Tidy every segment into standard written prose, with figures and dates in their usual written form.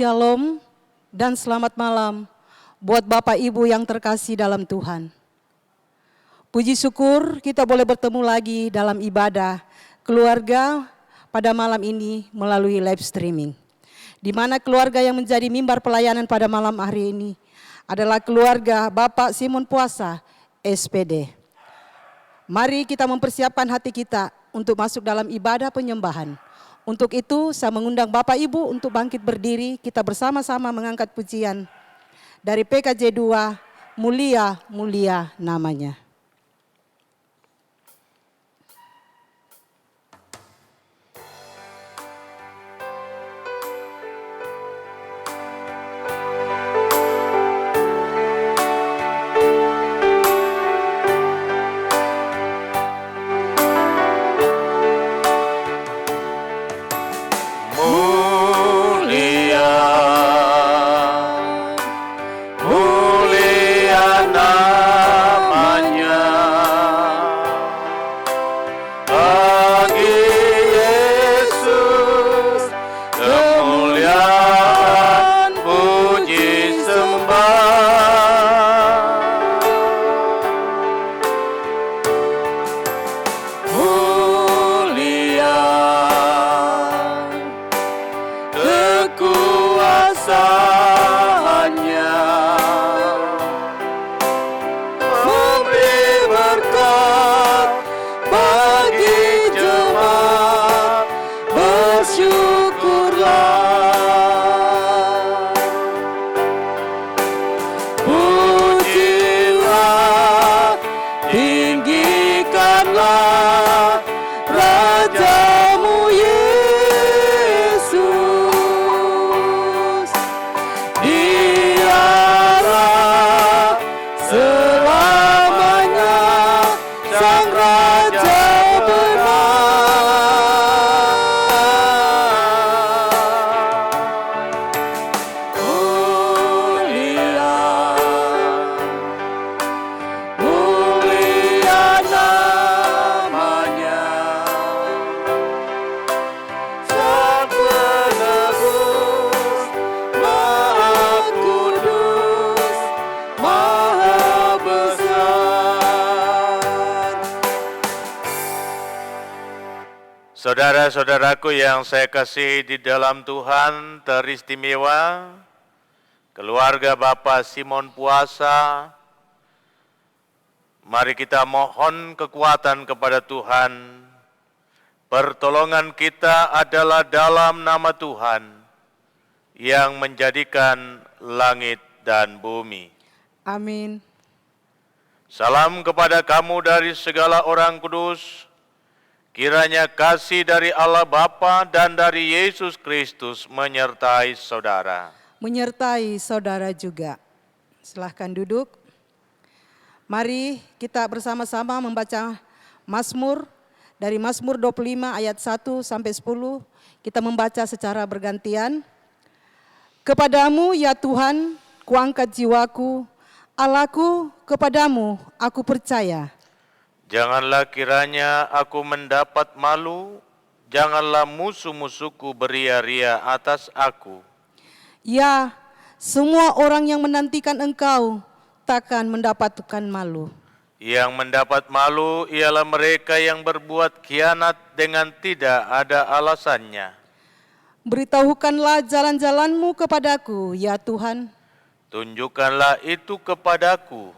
Shalom dan selamat malam buat Bapak Ibu yang terkasih dalam Tuhan. Puji syukur kita boleh bertemu lagi dalam ibadah keluarga pada malam ini melalui live streaming. Di mana keluarga yang menjadi mimbar pelayanan pada malam hari ini adalah keluarga Bapak Simon Puasa, SPD. Mari kita mempersiapkan hati kita untuk masuk dalam ibadah penyembahan. Untuk itu saya mengundang Bapak Ibu untuk bangkit berdiri, kita bersama-sama mengangkat pujian dari PKJ 2, Mulia, Mulia namanya. Saudara-saudaraku yang saya kasih di dalam Tuhan, teristimewa, keluarga Bapak Simon Puasa, mari kita mohon kekuatan kepada Tuhan. Pertolongan kita adalah dalam nama Tuhan yang menjadikan langit dan bumi. Amin. Salam kepada kamu dari segala orang kudus. Kiranya kasih dari Allah Bapa dan dari Yesus Kristus menyertai saudara. Menyertai saudara juga. Silahkan duduk. Mari kita bersama-sama membaca Mazmur dari Mazmur 25 ayat 1 sampai 10. Kita membaca secara bergantian. Kepadamu ya Tuhan, kuangkat jiwaku, Allahku, kepadamu aku percaya. Janganlah kiranya aku mendapat malu, janganlah musuh-musuhku beria-ria atas aku. Ya, semua orang yang menantikan engkau takkan mendapatkan malu. Yang mendapat malu ialah mereka yang berbuat khianat dengan tidak ada alasannya. Beritahukanlah jalan-jalanmu kepadaku, ya Tuhan. Tunjukkanlah itu kepadaku.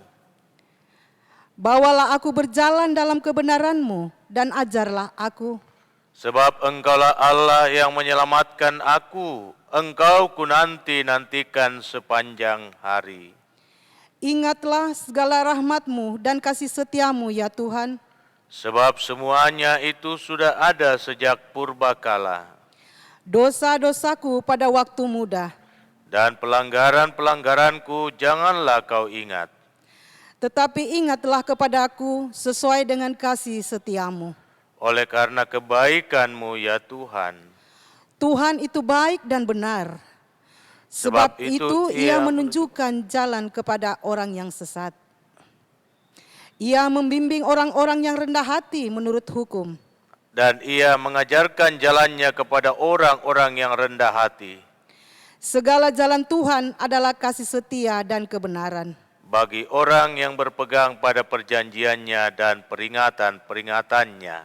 Bawalah aku berjalan dalam kebenaran-Mu dan ajarlah aku. Sebab Engkaulah Allah yang menyelamatkan aku, Engkau ku nanti-nantikan sepanjang hari. Ingatlah segala rahmat-Mu dan kasih setia-Mu ya Tuhan. Sebab semuanya itu sudah ada sejak purbakala. Dosa-dosaku pada waktu muda. Dan pelanggaran-pelanggaranku janganlah kau ingat. Tetapi ingatlah kepadaku sesuai dengan kasih setia-Mu. Oleh karena kebaikan-Mu ya Tuhan. Tuhan itu baik dan benar. Sebab itu ia menunjukkan jalan kepada orang yang sesat. Ia membimbing orang-orang yang rendah hati menurut hukum. Dan ia mengajarkan jalannya kepada orang-orang yang rendah hati. Segala jalan Tuhan adalah kasih setia dan kebenaran. Bagi orang yang berpegang pada perjanjiannya dan peringatan-peringatannya.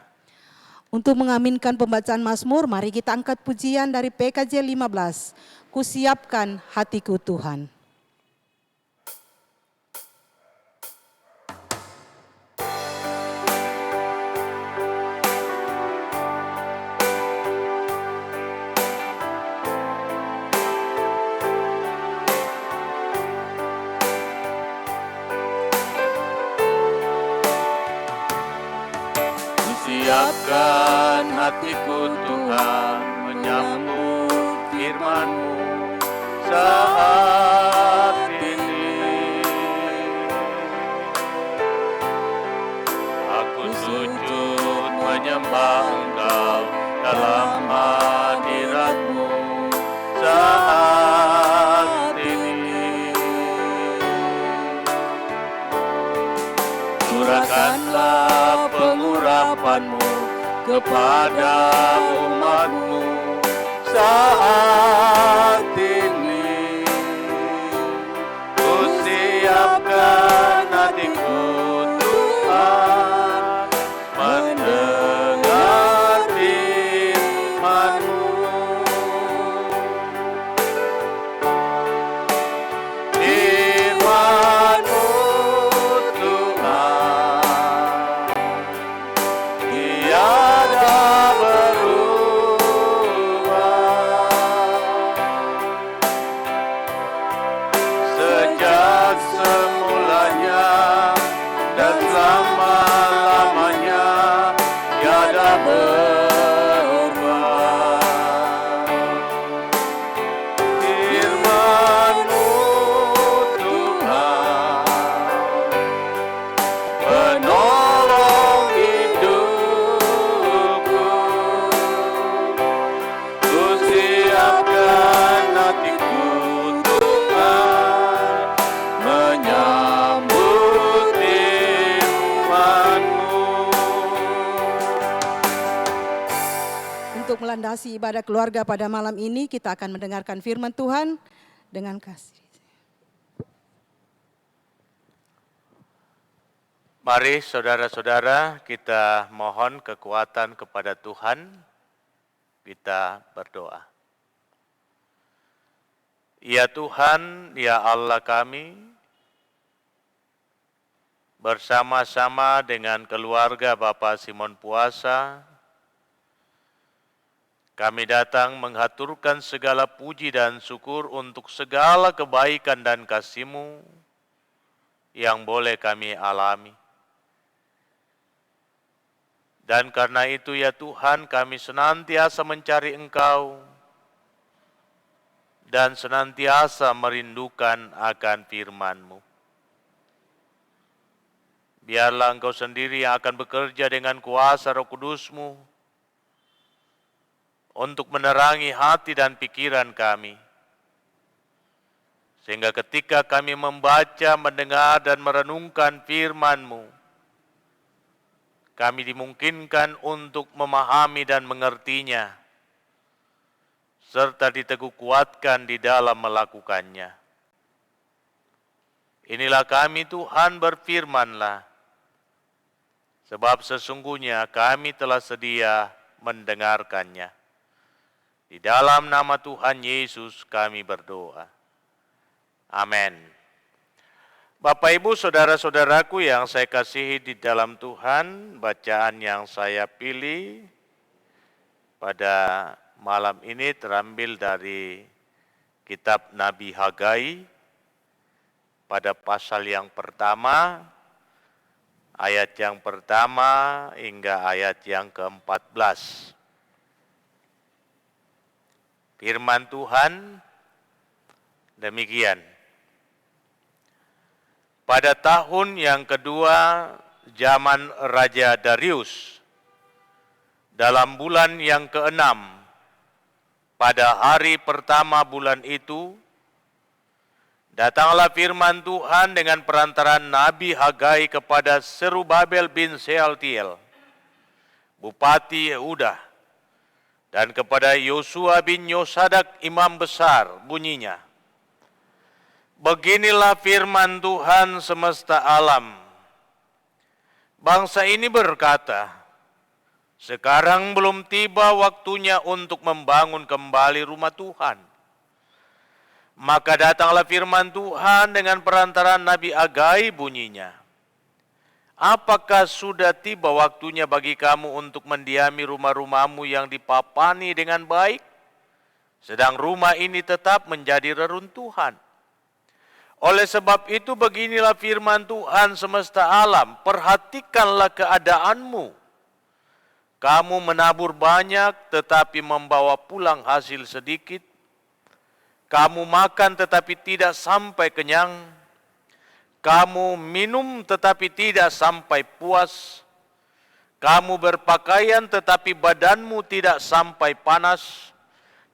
Untuk mengaminkan pembacaan Mazmur, mari kita angkat pujian dari PKJ 15. Kusiapkan hatiku Tuhan. Siapkan hatiku Tuhan menyambut firman-Mu saat ini. Aku sujud menyembah Engkau dalam hadirat-Mu saat ini. Curahkanlah pengurapan-Mu kepada umat-Mu saat ini. Ku siapkan hatiku Tuhan mendengar firman-Mu. Firman-Mu Tuhan tiada berubah, sejak semulanya dan selama-lamanya tiada berubah. Firman-Mu Tuhan menolong hidupku. Ku siapkan hatiku Tuhan menyambut firman-Mu. Untuk melandasi ibadah keluarga pada malam ini, kita akan mendengarkan firman Tuhan dengan kasih. Mari saudara-saudara kita mohon kekuatan kepada Tuhan, kita berdoa. Ya Tuhan, ya Allah kami, bersama-sama dengan keluarga Bapak Simon Puasa, kami datang menghaturkan segala puji dan syukur untuk segala kebaikan dan kasih-Mu yang boleh kami alami. Dan karena itu ya Tuhan, kami senantiasa mencari Engkau dan senantiasa merindukan akan firman-Mu. Biarlah Engkau sendiri yang akan bekerja dengan kuasa Roh Kudus-Mu untuk menerangi hati dan pikiran kami. Sehingga ketika kami membaca, mendengar, dan merenungkan firman-Mu, kami dimungkinkan untuk memahami dan mengertinya, serta diteguh kuatkan di dalam melakukannya. Inilah kami Tuhan, berfirman-Lah, sebab sesungguhnya kami telah sedia mendengarkannya. Di dalam nama Tuhan Yesus kami berdoa. Amin. Bapak, Ibu, saudara-saudaraku yang saya kasihi di dalam Tuhan, bacaan yang saya pilih pada malam ini terambil dari kitab Nabi Hagai pada pasal yang pertama, ayat yang pertama hingga ayat yang ke-14. Firman Tuhan demikian. Pada tahun yang kedua zaman Raja Darius, dalam bulan yang ke-6, pada hari pertama bulan itu, datanglah firman Tuhan dengan perantaraan Nabi Hagai kepada Serubabel bin Sealtiel, Bupati Yehuda, Dan kepada Yosua bin Yosadak imam besar bunyinya, beginilah firman Tuhan semesta alam. Bangsa ini berkata, sekarang belum tiba waktunya untuk membangun kembali rumah Tuhan. Maka datanglah firman Tuhan dengan perantaraan Nabi Hagai bunyinya, apakah sudah tiba waktunya bagi kamu untuk mendiami rumah-rumahmu yang dipapani dengan baik, sedang rumah ini tetap menjadi reruntuhan? Oleh sebab itu beginilah firman Tuhan semesta alam, perhatikanlah keadaanmu. Kamu menabur banyak tetapi membawa pulang hasil sedikit. Kamu makan tetapi tidak sampai kenyang. Kamu minum tetapi tidak sampai puas. Kamu berpakaian tetapi badanmu tidak sampai panas.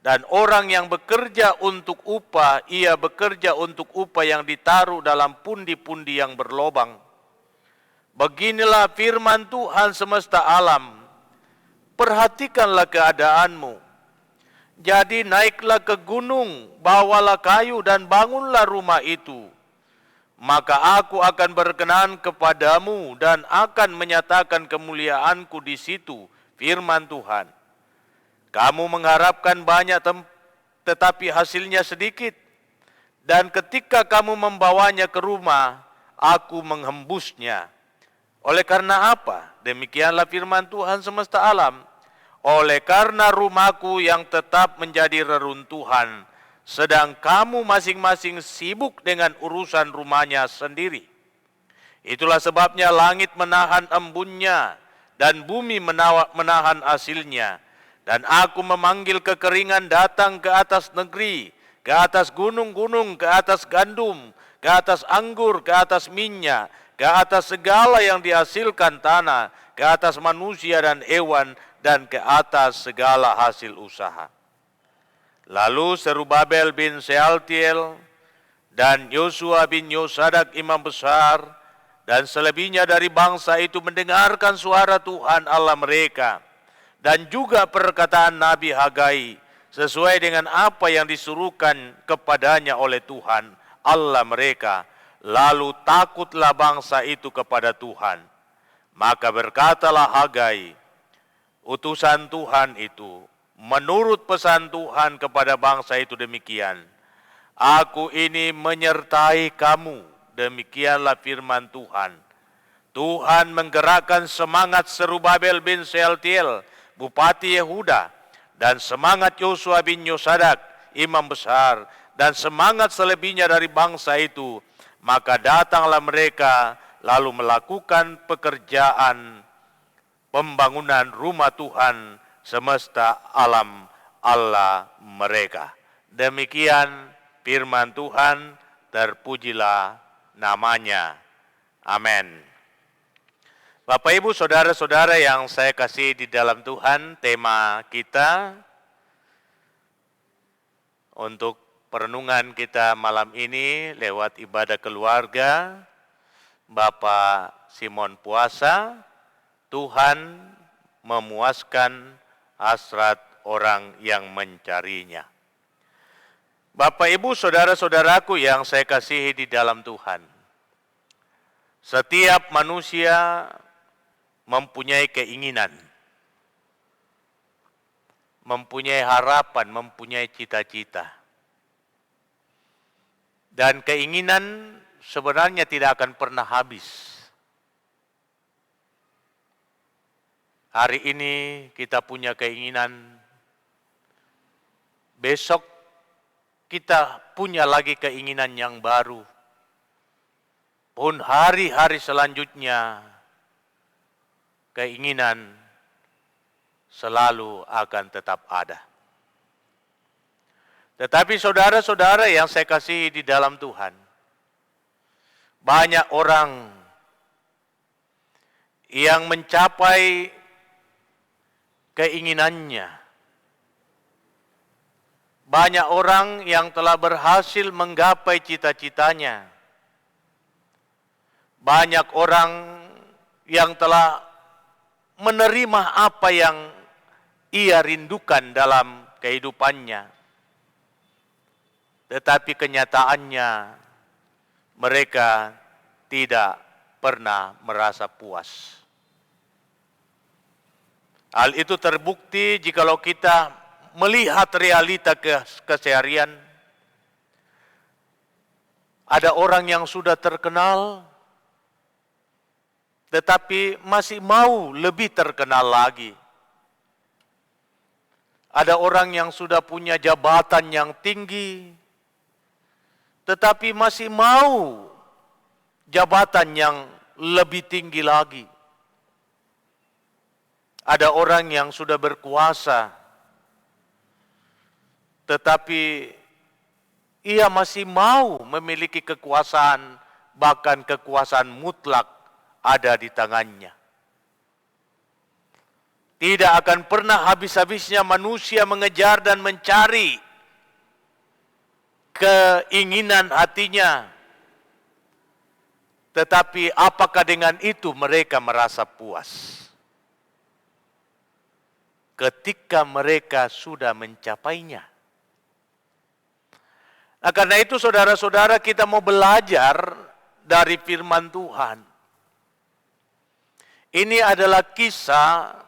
Dan orang yang bekerja untuk upah, ia bekerja untuk upah yang ditaruh dalam pundi-pundi yang berlobang. Beginilah firman Tuhan semesta alam. Perhatikanlah keadaanmu. Jadi naiklah ke gunung, bawalah kayu dan bangunlah rumah itu. Maka aku akan berkenan kepadamu dan akan menyatakan kemuliaanku di situ, firman Tuhan. Kamu mengharapkan banyak tetapi hasilnya sedikit. Dan ketika kamu membawanya ke rumah, aku menghembusnya. Oleh karena apa? Demikianlah firman Tuhan semesta alam. Oleh karena rumahku yang tetap menjadi reruntuhan, sedang kamu masing-masing sibuk dengan urusan rumahnya sendiri. Itulah sebabnya langit menahan embunnya dan bumi menahan hasilnya. Dan aku memanggil kekeringan datang ke atas negeri, ke atas gunung-gunung, ke atas gandum, ke atas anggur, ke atas minyak, ke atas segala yang dihasilkan tanah, ke atas manusia dan hewan, dan ke atas segala hasil usaha. Lalu Zerubabel bin Shealtiel dan Yosua bin Yosadak imam besar dan selebihnya dari bangsa itu mendengarkan suara Tuhan Allah mereka dan juga perkataan Nabi Hagai sesuai dengan apa yang disuruhkan kepadanya oleh Tuhan Allah mereka. Lalu takutlah bangsa itu kepada Tuhan. Maka berkatalah Hagai, utusan Tuhan itu, menurut pesan Tuhan kepada bangsa itu demikian, aku ini menyertai kamu, demikianlah firman Tuhan. Tuhan menggerakkan semangat Zerubabel bin Shealtiel, Bupati Yehuda, dan semangat Yosua bin Yosadak, imam besar, dan semangat selebihnya dari bangsa itu. Maka datanglah mereka lalu melakukan pekerjaan pembangunan rumah Tuhan semesta alam Allah mereka. Demikian firman Tuhan, terpujilah namanya. Amin. Bapak, Ibu, Saudara-saudara yang saya kasih di dalam Tuhan, tema kita untuk perenungan kita malam ini lewat ibadah keluarga, Bapak Simon puasa, Tuhan memuaskan hasrat orang yang mencarinya. Bapak, Ibu, Saudara-saudaraku yang saya kasihi di dalam Tuhan, setiap manusia mempunyai keinginan, mempunyai harapan, mempunyai cita-cita. Dan keinginan sebenarnya tidak akan pernah habis. Hari ini kita punya keinginan, besok kita punya lagi keinginan yang baru. Pun hari-hari selanjutnya, keinginan selalu akan tetap ada. Tetapi saudara-saudara yang saya kasihi di dalam Tuhan, banyak orang yang mencapai keinginannya. Banyak orang yang telah berhasil menggapai cita-citanya. Banyak orang yang telah menerima apa yang ia rindukan dalam kehidupannya. Tetapi kenyataannya mereka tidak pernah merasa puas. Hal itu terbukti jikalau kita melihat realita keseharian. Ada orang yang sudah terkenal, tetapi masih mau lebih terkenal lagi. Ada orang yang sudah punya jabatan yang tinggi, tetapi masih mau jabatan yang lebih tinggi lagi. Ada orang yang sudah berkuasa, tetapi ia masih mau memiliki kekuasaan, bahkan kekuasaan mutlak ada di tangannya. Tidak akan pernah habis-habisnya manusia mengejar dan mencari keinginan hatinya. Tetapi apakah dengan itu mereka merasa puas? Ketika mereka sudah mencapainya. Nah, karena itu saudara-saudara, kita mau belajar dari firman Tuhan. Ini adalah kisah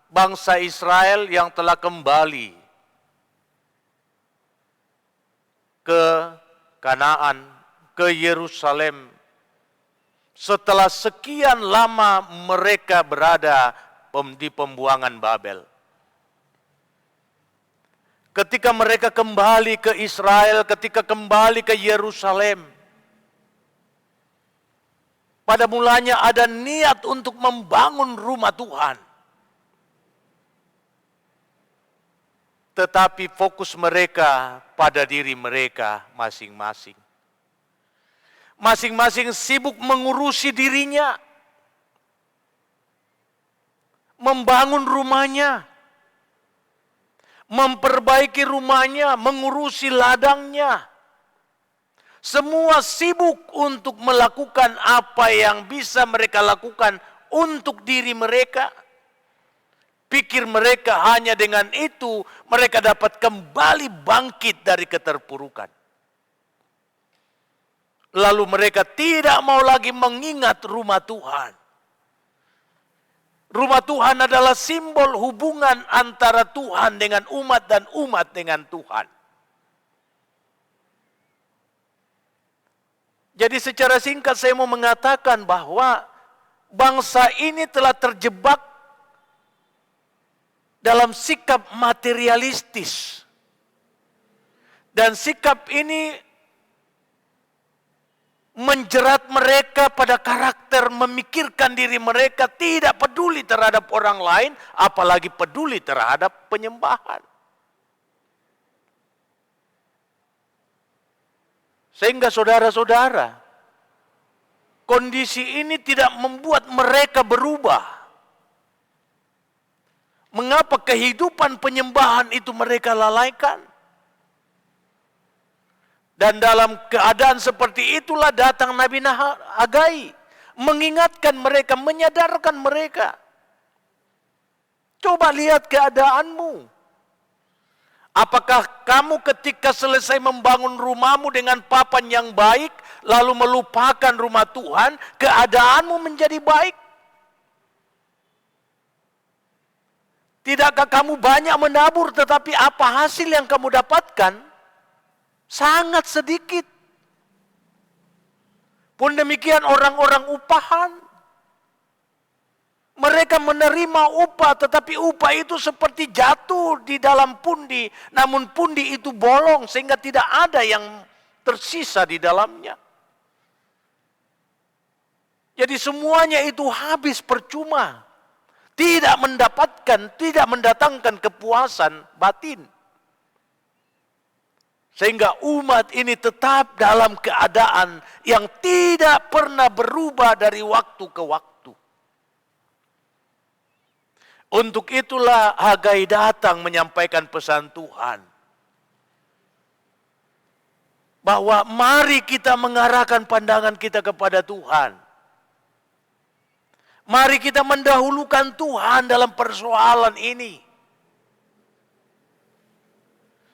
bangsa Israel yang telah kembali ke Kanaan, ke Yerusalem. Setelah sekian lama mereka berada di pembuangan Babel. Ketika mereka kembali ke Israel, ketika kembali ke Yerusalem, pada mulanya ada niat untuk membangun rumah Tuhan. Tetapi fokus mereka pada diri mereka masing-masing. Masing-masing sibuk mengurusi dirinya, membangun rumahnya, memperbaiki rumahnya, mengurusi ladangnya. Semua sibuk untuk melakukan apa yang bisa mereka lakukan untuk diri mereka. Pikir mereka hanya dengan itu mereka dapat kembali bangkit dari keterpurukan. Lalu mereka tidak mau lagi mengingat rumah Tuhan. Rumah Tuhan adalah simbol hubungan antara Tuhan dengan umat dan umat dengan Tuhan. Jadi secara singkat saya mau mengatakan bahwa bangsa ini telah terjebak dalam sikap materialistis. Dan sikap ini menjerat mereka pada karakter memikirkan diri mereka, tidak peduli terhadap orang lain, apalagi peduli terhadap penyembahan. Sehingga saudara-saudara, kondisi ini tidak membuat mereka berubah. Mengapa kehidupan penyembahan itu mereka lalaikan? Dan dalam keadaan seperti itulah datang Nabi Hagai, mengingatkan mereka, menyadarkan mereka. Coba lihat keadaanmu. Apakah kamu ketika selesai membangun rumahmu dengan papan yang baik, lalu melupakan rumah Tuhan, keadaanmu menjadi baik? Tidakkah kamu banyak menabur, tetapi apa hasil yang kamu dapatkan? Sangat sedikit. Pun demikian orang-orang upahan. Mereka menerima upah, tetapi upah itu seperti jatuh di dalam pundi. Namun pundi itu bolong sehingga tidak ada yang tersisa di dalamnya. Jadi semuanya itu habis percuma. Tidak mendapatkan, tidak mendatangkan kepuasan batin. Sehingga umat ini tetap dalam keadaan yang tidak pernah berubah dari waktu ke waktu. Untuk itulah Hagai datang menyampaikan pesan Tuhan. Bahwa mari kita mengarahkan pandangan kita kepada Tuhan. Mari kita mendahulukan Tuhan dalam persoalan ini.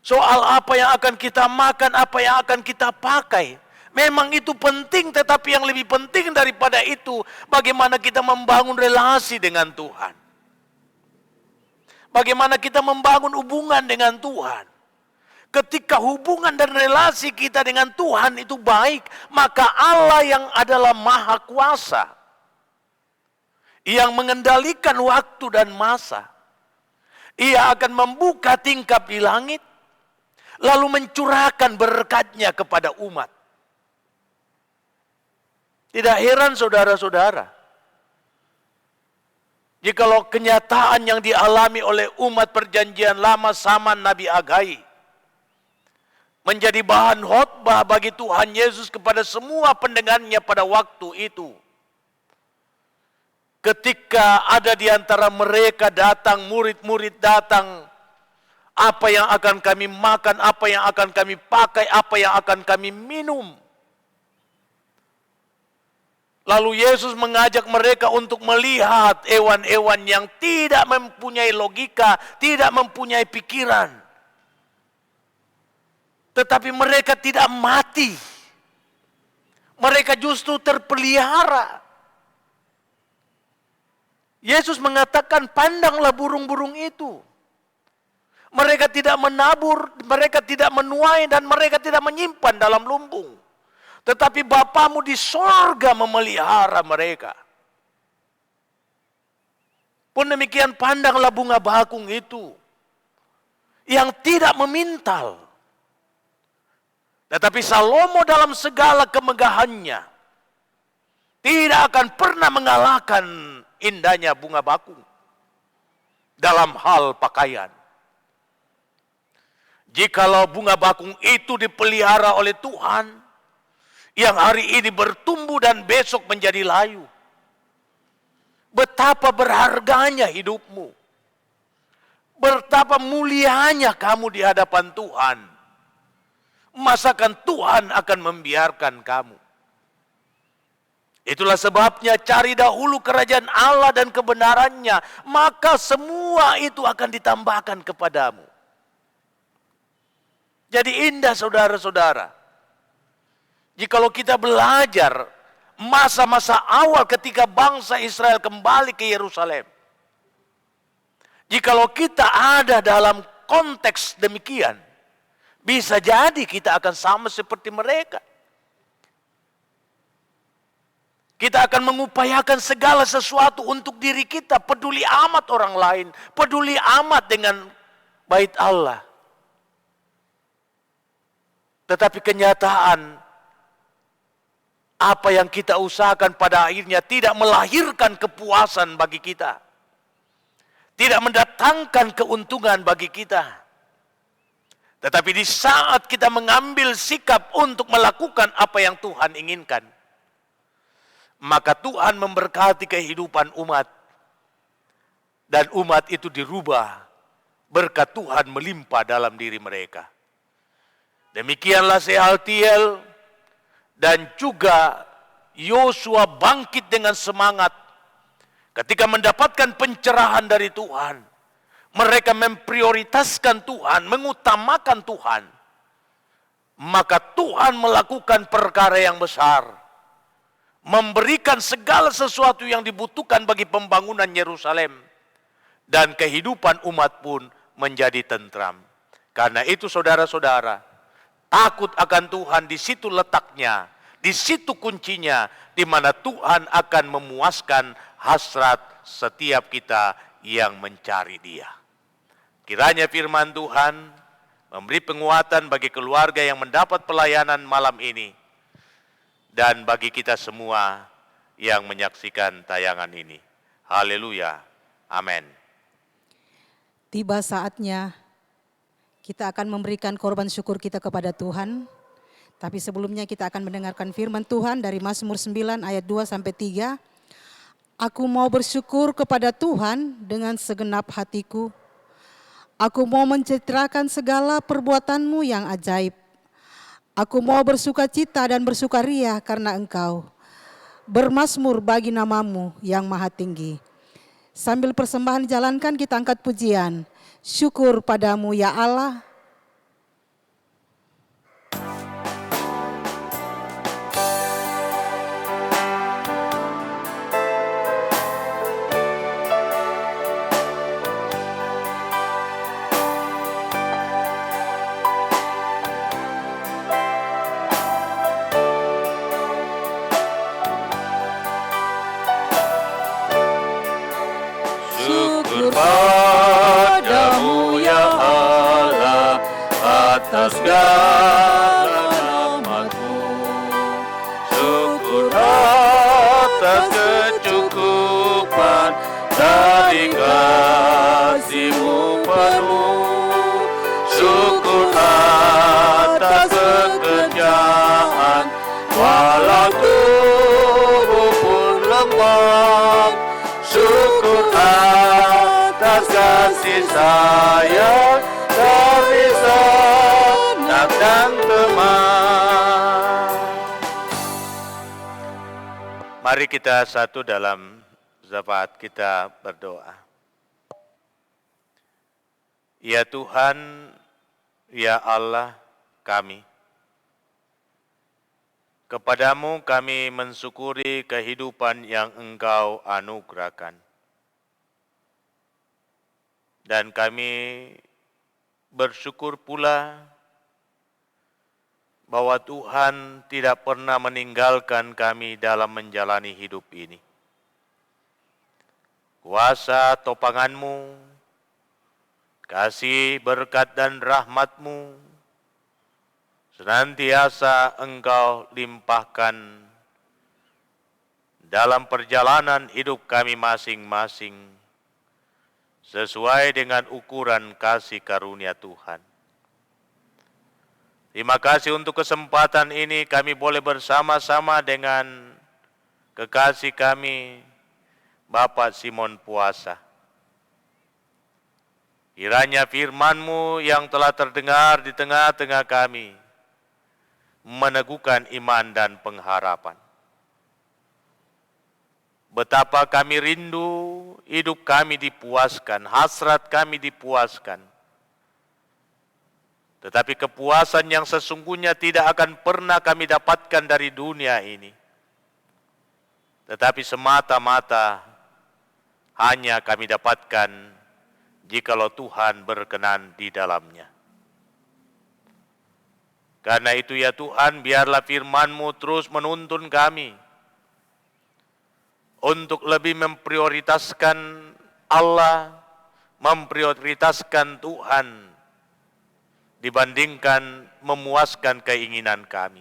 Soal apa yang akan kita makan, apa yang akan kita pakai. Memang itu penting, tetapi yang lebih penting daripada itu, bagaimana kita membangun relasi dengan Tuhan. Bagaimana kita membangun hubungan dengan Tuhan. Ketika hubungan dan relasi kita dengan Tuhan itu baik, maka Allah yang adalah Maha Kuasa, yang mengendalikan waktu dan masa, Ia akan membuka tingkap di langit, lalu mencurahkan berkat-Nya kepada umat. Tidak heran saudara-saudara, jikalau kenyataan yang dialami oleh umat perjanjian lama zaman Nabi Hagai menjadi bahan khotbah bagi Tuhan Yesus kepada semua pendengarnya pada waktu itu. Ketika ada di antara mereka datang, murid-murid datang, apa yang akan kami makan, apa yang akan kami pakai, apa yang akan kami minum. Lalu Yesus mengajak mereka untuk melihat hewan-hewan yang tidak mempunyai logika, tidak mempunyai pikiran. Tetapi mereka tidak mati. Mereka justru terpelihara. Yesus mengatakan, pandanglah burung-burung itu. Mereka tidak menabur, mereka tidak menuai, dan mereka tidak menyimpan dalam lumbung. Tetapi Bapamu di sorga memelihara mereka. Pun demikian pandanglah bunga bakung itu, yang tidak memintal. Tetapi Salomo dalam segala kemegahannya tidak akan pernah mengalahkan indahnya bunga bakung dalam hal pakaian. Jikalau bunga bakung itu dipelihara oleh Tuhan, yang hari ini bertumbuh dan besok menjadi layu, betapa berharganya hidupmu, betapa mulianya kamu di hadapan Tuhan. Masakan Tuhan akan membiarkan kamu? Itulah sebabnya cari dahulu kerajaan Allah dan kebenarannya, maka semua itu akan ditambahkan kepadamu. Jadi indah saudara-saudara, jikalau kita belajar masa-masa awal ketika bangsa Israel kembali ke Yerusalem. Jikalau kita ada dalam konteks demikian, bisa jadi kita akan sama seperti mereka. Kita akan mengupayakan segala sesuatu untuk diri kita, peduli amat orang lain, peduli amat dengan bait Allah. Tetapi kenyataan, apa yang kita usahakan pada akhirnya tidak melahirkan kepuasan bagi kita. Tidak mendatangkan keuntungan bagi kita. Tetapi di saat kita mengambil sikap untuk melakukan apa yang Tuhan inginkan, maka Tuhan memberkati kehidupan umat. Dan umat itu dirubah. Berkat Tuhan melimpah dalam diri mereka. Demikianlah Sealtiel dan juga Yosua bangkit dengan semangat ketika mendapatkan pencerahan dari Tuhan. Mereka memprioritaskan Tuhan, mengutamakan Tuhan. Maka Tuhan melakukan perkara yang besar, memberikan segala sesuatu yang dibutuhkan bagi pembangunan Yerusalem, dan kehidupan umat pun menjadi tentram. Karena itu saudara-saudara, takut akan Tuhan, di situ letaknya, di situ kuncinya, di mana Tuhan akan memuaskan hasrat setiap kita yang mencari Dia. Kiranya firman Tuhan memberi penguatan bagi keluarga yang mendapat pelayanan malam ini, dan bagi kita semua yang menyaksikan tayangan ini. Haleluya. Amin. Tiba saatnya kita akan memberikan korban syukur kita kepada Tuhan. Tapi sebelumnya kita akan mendengarkan firman Tuhan dari Mazmur 9 ayat 2-3. Aku mau bersyukur kepada Tuhan dengan segenap hatiku. Aku mau menceritakan segala perbuatan-Mu yang ajaib. Aku mau bersukacita dan bersukaria karena Engkau. Bermazmur bagi nama-Mu yang maha tinggi. Sambil persembahan dijalankan, kita angkat pujian. Syukur padamu ya Allah, segala rahmat-Mu. Syukur atas kecukupan dari kasih-Mu penuh. Syukur atas pekerjaan walau tubuh pun lemah. Syukur atas kasih sayang dari sanak dan teman. Mari kita satu dalam syafaat kita berdoa. Ya Tuhan, ya Allah kami, Kepadamu kami mensyukuri kehidupan yang Engkau anugerahkan. Dan kami bersyukur pula bahwa Tuhan tidak pernah meninggalkan kami dalam menjalani hidup ini. Kuasa topangan-Mu, kasih, berkat, dan rahmat-Mu senantiasa Engkau limpahkan dalam perjalanan hidup kami masing-masing, sesuai dengan ukuran kasih karunia Tuhan. Terima kasih untuk kesempatan ini kami boleh bersama-sama dengan kekasih kami, Bapak Simon Puasa. Kiranya firman-Mu yang telah terdengar di tengah-tengah kami meneguhkan iman dan pengharapan. Betapa kami rindu hidup kami dipuaskan, hasrat kami dipuaskan. Tetapi kepuasan yang sesungguhnya tidak akan pernah kami dapatkan dari dunia ini. Tetapi semata-mata hanya kami dapatkan jikalau Tuhan berkenan di dalamnya. Karena itu ya Tuhan, biarlah firman-Mu terus menuntun kami untuk lebih memprioritaskan Allah, memprioritaskan Tuhan dibandingkan memuaskan keinginan kami.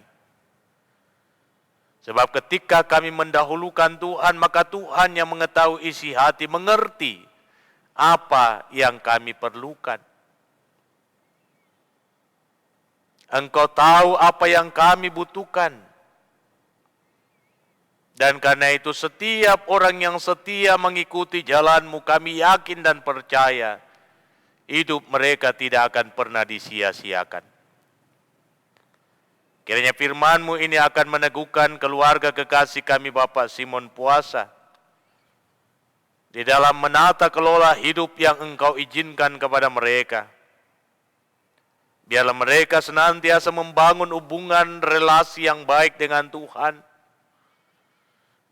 Sebab ketika kami mendahulukan Tuhan, maka Tuhan yang mengetahui isi hati, mengerti apa yang kami perlukan. Engkau tahu apa yang kami butuhkan. Dan karena itu setiap orang yang setia mengikuti jalan-Mu, kami yakin dan percaya hidup mereka tidak akan pernah disia-siakan. Kiranya firman-Mu ini akan meneguhkan keluarga kekasih kami Bapak Simon Puasa di dalam menata kelola hidup yang Engkau izinkan kepada mereka. Biarlah mereka senantiasa membangun hubungan relasi yang baik dengan Tuhan.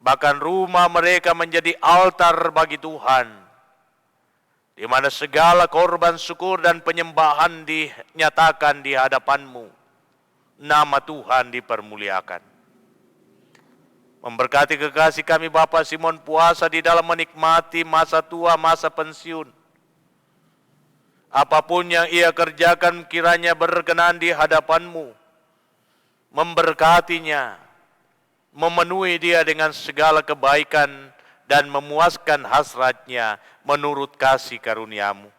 Bahkan rumah mereka menjadi altar bagi Tuhan, di mana segala korban syukur dan penyembahan dinyatakan di hadapan-Mu. Nama Tuhan dipermuliakan. Memberkati kekasih kami Bapak Simon Puasa di dalam menikmati masa tua, masa pensiun. Apapun yang ia kerjakan kiranya berkenan di hadapan-Mu. Memberkatinya, memenuhi dia dengan segala kebaikan dan memuaskan hasratnya menurut kasih karunia-Mu.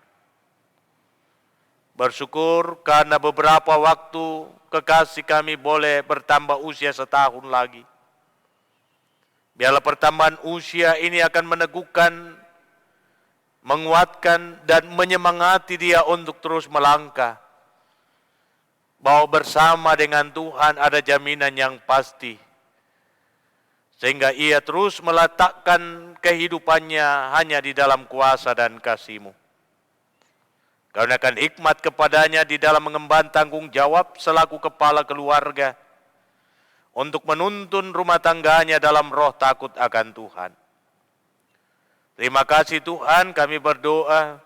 Bersyukur karena beberapa waktu kekasih kami boleh bertambah usia setahun lagi. Biarlah pertambahan usia ini akan meneguhkan, menguatkan dan menyemangati dia untuk terus melangkah. Bahwa bersama dengan Tuhan ada jaminan yang pasti. Sehingga ia terus meletakkan kehidupannya hanya di dalam kuasa dan kasih-Mu. Karuniakan hikmat kepadanya di dalam mengemban tanggung jawab selaku kepala keluarga. Untuk menuntun rumah tangganya dalam roh takut akan Tuhan. Terima kasih Tuhan, kami berdoa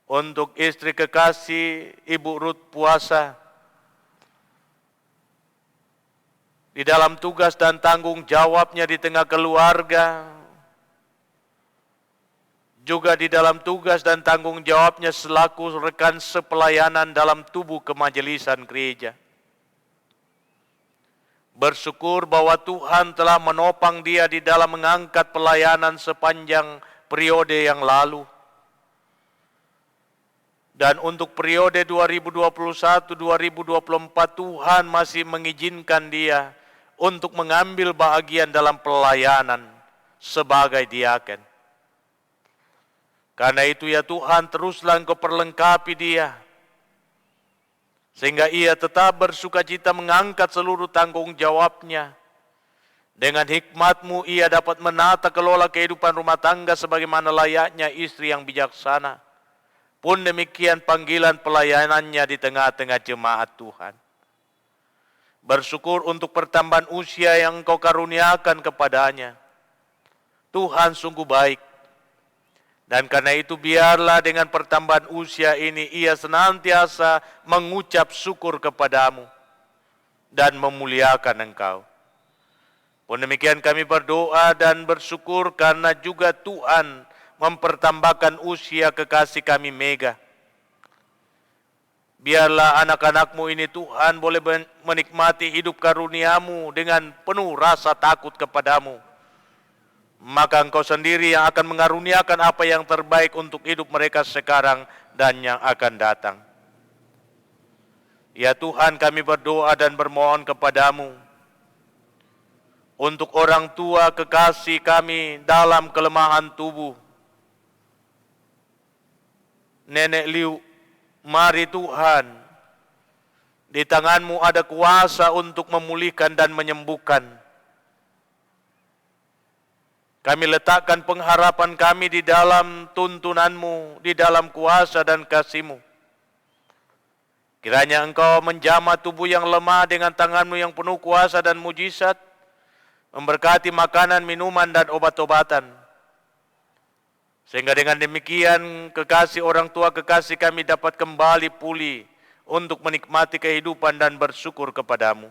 untuk istri kekasih Ibu Ruth Puasa di dalam tugas dan tanggung jawabnya di tengah keluarga. juga di dalam tugas dan tanggung jawabnya selaku rekan sepelayanan dalam tubuh kemajelisan gereja. Bersyukur bahwa Tuhan telah menopang dia di dalam mengangkat pelayanan sepanjang periode yang lalu. Dan untuk periode 2021-2024 Tuhan masih mengizinkan dia untuk mengambil bahagian dalam pelayanan sebagai diaken. Karena itu ya Tuhan, teruslah Engkau perlengkapi dia, sehingga ia tetap bersukacita mengangkat seluruh tanggung jawabnya. Dengan hikmat-Mu ia dapat menata kelola kehidupan rumah tangga sebagaimana layaknya istri yang bijaksana. Pun demikian panggilan pelayanannya di tengah-tengah jemaat Tuhan. Bersyukur untuk pertambahan usia yang Engkau karuniakan kepadanya. Tuhan sungguh baik. Dan karena itu biarlah dengan pertambahan usia ini ia senantiasa mengucap syukur kepadamu dan memuliakan Engkau. Pun demikian kami berdoa dan bersyukur karena juga Tuhan mempertambahkan usia kekasih kami Mega. Biarlah anak-anak-Mu ini Tuhan boleh menikmati hidup karunia-Mu dengan penuh rasa takut kepadamu. Maka Engkau sendiri yang akan mengaruniakan apa yang terbaik untuk hidup mereka sekarang dan yang akan datang. Ya Tuhan, kami berdoa dan bermohon kepadamu untuk orang tua kekasih kami dalam kelemahan tubuh. Nenek Liu, mari Tuhan, di tangan-Mu ada kuasa untuk memulihkan dan menyembuhkan. Kami letakkan pengharapan kami di dalam tuntunan-Mu, di dalam kuasa dan kasih-Mu. Kiranya Engkau menjamah tubuh yang lemah dengan tangan-Mu yang penuh kuasa dan mujizat, memberkati makanan, minuman, dan obat-obatan. Sehingga dengan demikian kekasih orang tua kekasih kami dapat kembali pulih untuk menikmati kehidupan dan bersyukur kepadamu.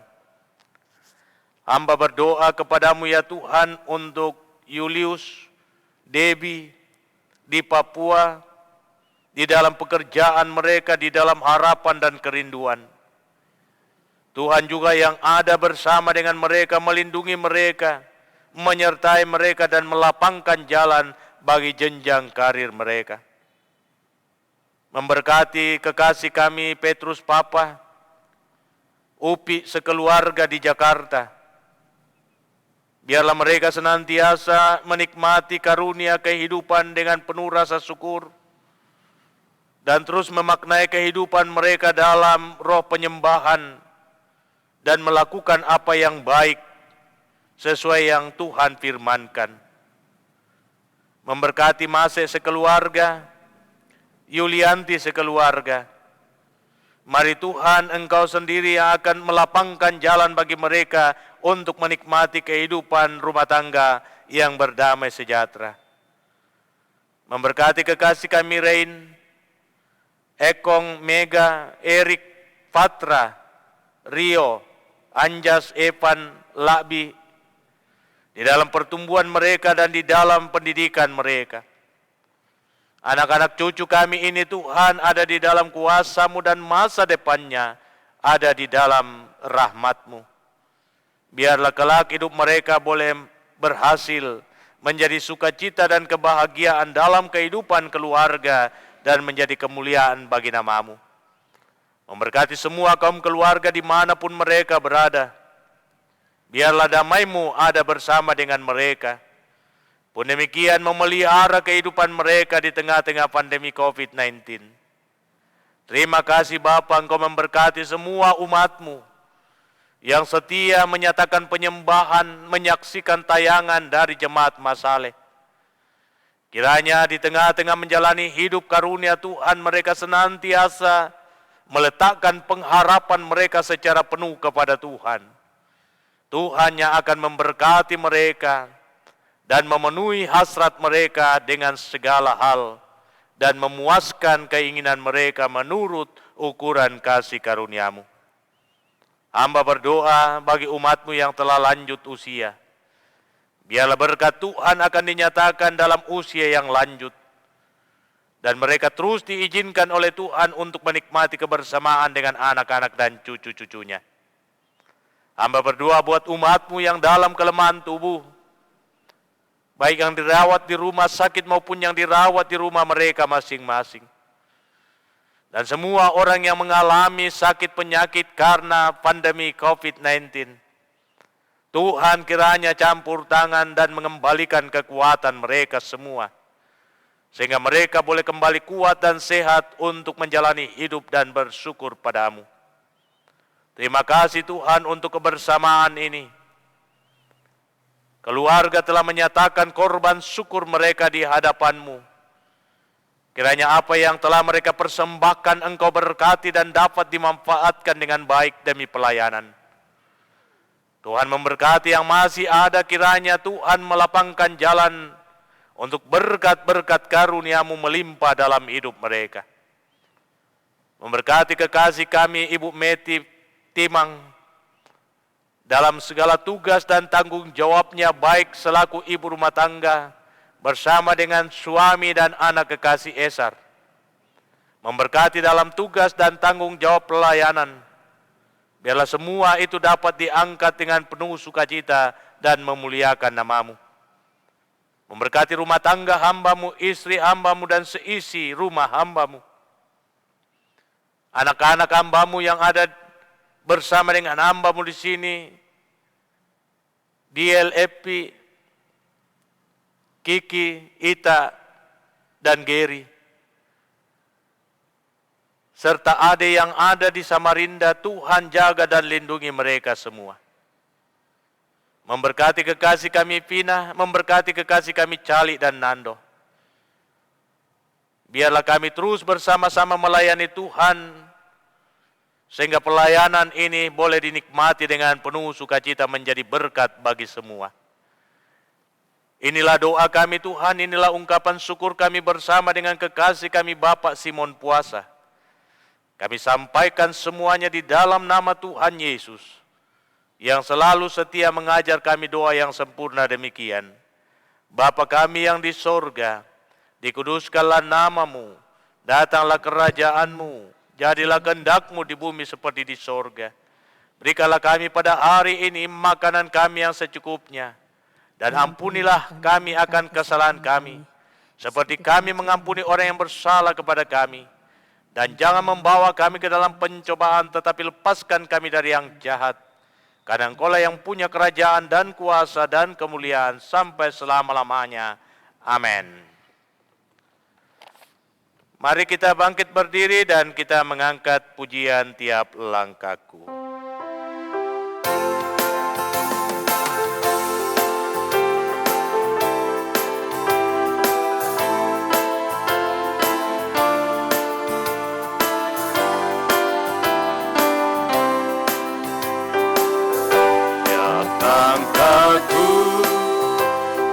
Hamba berdoa kepadamu ya Tuhan untuk Julius, Debbie di Papua, di dalam pekerjaan mereka, di dalam harapan dan kerinduan. Tuhan juga yang ada bersama dengan mereka, melindungi mereka, menyertai mereka dan melapangkan jalan bagi jenjang karir mereka. Memberkati kekasih kami Petrus Papa, Upi sekeluarga di Jakarta. Biarlah mereka senantiasa menikmati karunia kehidupan dengan penuh rasa syukur dan terus memaknai kehidupan mereka dalam roh penyembahan dan melakukan apa yang baik sesuai yang Tuhan firmankan. Memberkati Mase sekeluarga, Yulianti sekeluarga. Mari Tuhan, Engkau sendiri yang akan melapangkan jalan bagi mereka untuk menikmati kehidupan rumah tangga yang berdamai sejahtera. Memberkati kekasih kami Rain, Ekong, Mega, Erik, Patra, Rio, Anjas, Evan, Lakbi, di dalam pertumbuhan mereka dan di dalam pendidikan mereka. Anak-anak cucu kami ini Tuhan ada di dalam kuasa-Mu dan masa depannya ada di dalam rahmat-Mu. Biarlah kelak hidup mereka boleh berhasil menjadi sukacita dan kebahagiaan dalam kehidupan keluarga dan menjadi kemuliaan bagi nama-Mu. Memberkati semua kaum keluarga dimanapun mereka berada. Biarlah damai-Mu ada bersama dengan mereka. Pun demikian memelihara kehidupan mereka di tengah-tengah pandemi COVID-19. Terima kasih Bapa, Engkau memberkati semua umat-Mu yang setia menyatakan penyembahan, menyaksikan tayangan dari Jemaat Masaleh. Kiranya di tengah-tengah menjalani hidup karunia Tuhan, mereka senantiasa meletakkan pengharapan mereka secara penuh kepada Tuhan. Tuhan yang akan memberkati mereka dan memenuhi hasrat mereka dengan segala hal dan memuaskan keinginan mereka menurut ukuran kasih karunia-Mu. Hamba berdoa bagi umat-Mu yang telah lanjut usia. Biarlah berkat Tuhan akan dinyatakan dalam usia yang lanjut. dan mereka terus diizinkan oleh Tuhan untuk menikmati kebersamaan dengan anak-anak dan cucu-cucunya. Hamba berdoa buat umat-Mu yang dalam kelemahan tubuh, baik yang dirawat di rumah sakit maupun yang dirawat di rumah mereka masing-masing. Dan semua orang yang mengalami sakit penyakit karena pandemi COVID-19. Tuhan kiranya campur tangan dan mengembalikan kekuatan mereka semua. Sehingga mereka boleh kembali kuat dan sehat untuk menjalani hidup dan bersyukur padamu. Terima kasih Tuhan untuk kebersamaan ini. Keluarga telah menyatakan korban syukur mereka di hadapan-Mu. Kiranya apa yang telah mereka persembahkan Engkau berkati dan dapat dimanfaatkan dengan baik demi pelayanan. Tuhan memberkati yang masih ada, kiranya Tuhan melapangkan jalan untuk berkat-berkat karunia-Mu melimpah dalam hidup mereka. Memberkati kekasih kami Ibu Meti Timang dalam segala tugas dan tanggung jawabnya baik selaku ibu rumah tangga bersama dengan suami dan anak kekasih Esar. Memberkati dalam tugas dan tanggung jawab pelayanan. Biarlah semua itu dapat diangkat dengan penuh sukacita dan memuliakan nama-Mu. Memberkati rumah tangga hamba-Mu, istri hamba-Mu dan seisi rumah hamba-Mu. Anak-anak hamba-Mu yang ada bersama dengan hamba-Mu di sini, Diel, Epi, Kiki, Ita, dan Geri. Serta Ade yang ada di Samarinda, Tuhan jaga dan lindungi mereka semua. Memberkati kekasih kami Pina, memberkati kekasih kami Cali dan Nando. Biarlah kami terus bersama-sama melayani Tuhan, sehingga pelayanan ini boleh dinikmati dengan penuh sukacita menjadi berkat bagi semua. Inilah doa kami Tuhan, inilah ungkapan syukur kami bersama dengan kekasih kami Bapak Simon Puasa. Kami sampaikan semuanya di dalam nama Tuhan Yesus, yang selalu setia mengajar kami doa yang sempurna demikian. Bapa kami yang di sorga, dikuduskanlah nama-Mu, datanglah kerajaan-Mu, jadilah kehendak-Mu di bumi seperti di sorga. Berikanlah kami pada hari ini makanan kami yang secukupnya, dan ampunilah kami akan kesalahan kami, seperti kami mengampuni orang yang bersalah kepada kami. Dan jangan membawa kami ke dalam pencobaan, tetapi lepaskan kami dari yang jahat. Karena Engkau-lah yang punya kerajaan dan kuasa dan kemuliaan sampai selama-lamanya. Amin. Mari kita bangkit berdiri dan kita mengangkat pujian tiap langkahku.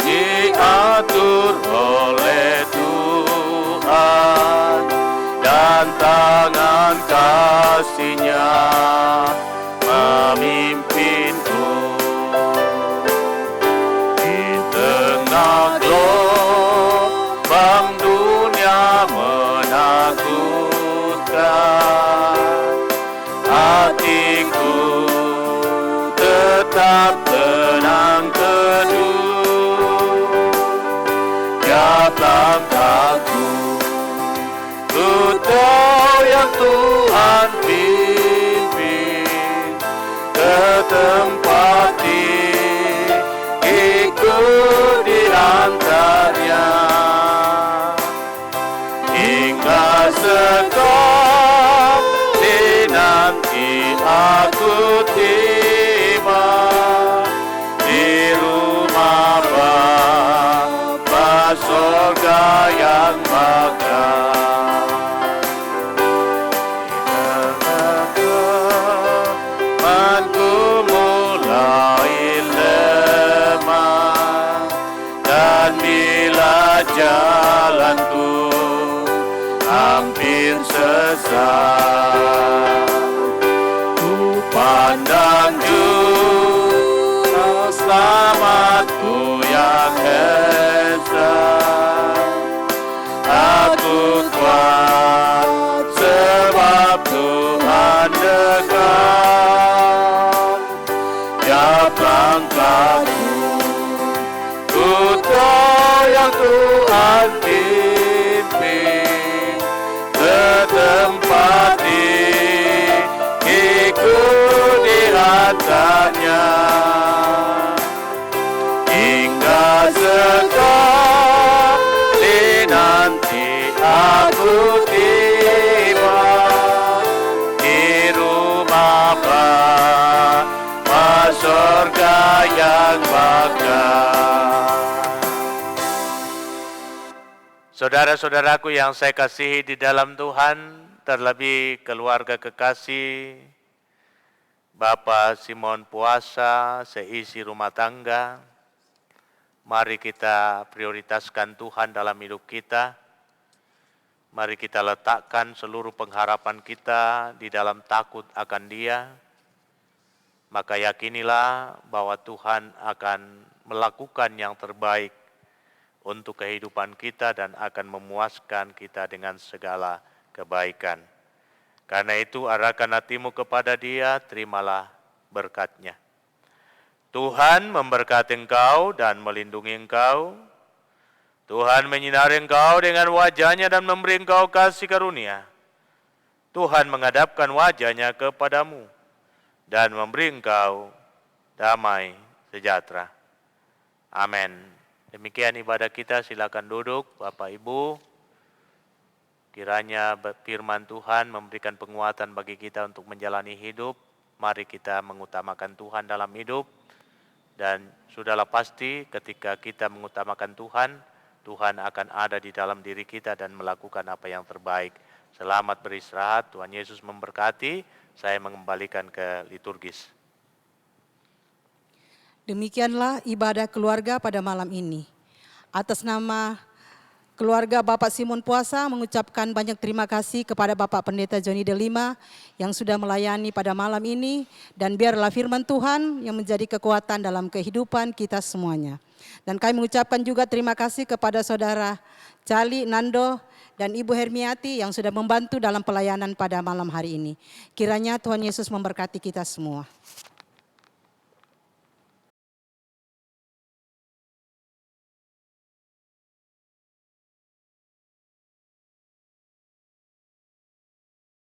Diatur oleh Tuhan dan tangan kasih-Nya memimpinku di tengah gelombang dunia menakutkan. Hatiku tetap tenang teduh. Langkahku, ku tahu yang Tuhan pimpin ke tempat ikut diantaranya hingga sekali nanti aku tiba di rumah surga yang megah. Imanku mulai lemah, dan bila jalanku hampir sesat, ku pandang Juru Selamatku yang Aku tiba di rumah Bapa surga yang megah. Saudara-saudaraku yang saya kasihi di dalam Tuhan, terlebih keluarga kekasih, Bapak Simon puasa, seisi rumah tangga, mari kita prioritaskan Tuhan dalam hidup kita. Mari kita letakkan seluruh pengharapan kita di dalam takut akan Dia. Maka yakinilah bahwa Tuhan akan melakukan yang terbaik untuk kehidupan kita dan akan memuaskan kita dengan segala kebaikan. Karena itu arahkan hatimu kepada Dia, terimalah berkat-Nya. Tuhan memberkati engkau dan melindungi engkau. Tuhan menyinari engkau dengan wajah-Nya dan memberi engkau kasih karunia. Tuhan menghadapkan wajah-Nya kepadamu dan memberi engkau damai sejahtera. Amin. Demikian ibadah kita, silakan duduk Bapak Ibu. Kiranya firman Tuhan memberikan penguatan bagi kita untuk menjalani hidup. Mari kita mengutamakan Tuhan dalam hidup. Dan sudahlah pasti ketika kita mengutamakan Tuhan, Tuhan akan ada di dalam diri kita dan melakukan apa yang terbaik. Selamat beristirahat, Tuhan Yesus memberkati. Saya mengembalikan ke liturgis. Demikianlah ibadah keluarga pada malam ini. Atas nama keluarga Bapak Simon Puasa mengucapkan banyak terima kasih kepada Bapak Pendeta Joni Delima yang sudah melayani pada malam ini, dan biarlah firman Tuhan yang menjadi kekuatan dalam kehidupan kita semuanya. Dan kami mengucapkan juga terima kasih kepada Saudara Cali Nando dan Ibu Hermiati yang sudah membantu dalam pelayanan pada malam hari ini. Kiranya Tuhan Yesus memberkati kita semua.